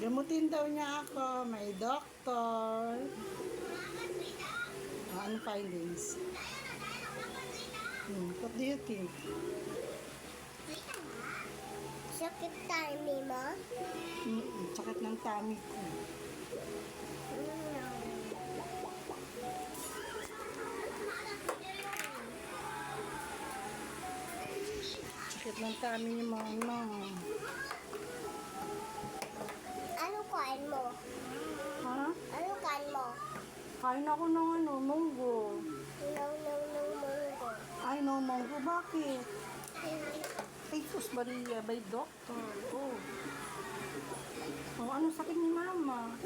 Gamutin daw niya ako. May doktor. Ano findings? What do you think? Sakit tummy mo? Sakit ng tummy ko. Sakit ng tummy ni mama. Ano kain mo? Ha? Ano kain mo? Kain ako ng munggo. Munggo. Ay, no, munggo. Bakit? Ay, sus Maria, by doctor. Oh. Oh, ano sakit ni mama?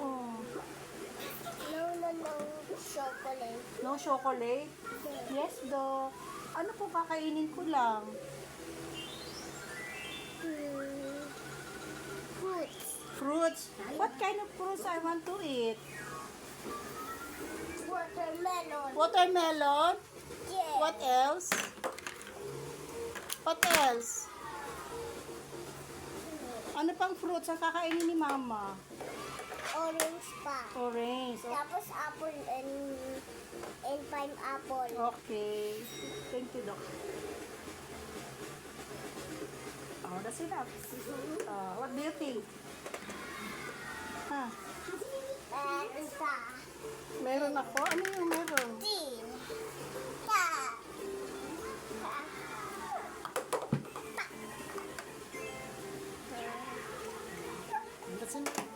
Oh. No, chocolate. No chocolate? Yes, doc. Ano po kakainin ko lang? Fruits. Fruits? What kind of fruits I want to eat? Watermelon. Watermelon? Yeah. What else? What else? Ano pang fruits ang kakainin ni mama? Orange pa. Orange. Tapos apple and pineapple. Okay. Thank you, doc. Oh, that's enough. What do you think? Ha? Isa. Meron ako? Ano yung meron? Tin. Ta. That's enough.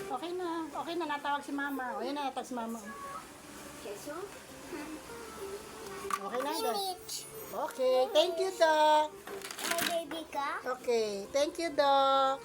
Okay na. Okay na. Natawag si mama. O, yan na. Natawag si mama. Keso? Okay na, doc. Finish. Okay. Thank you, doc. May baby ka? Okay. Thank you, doc.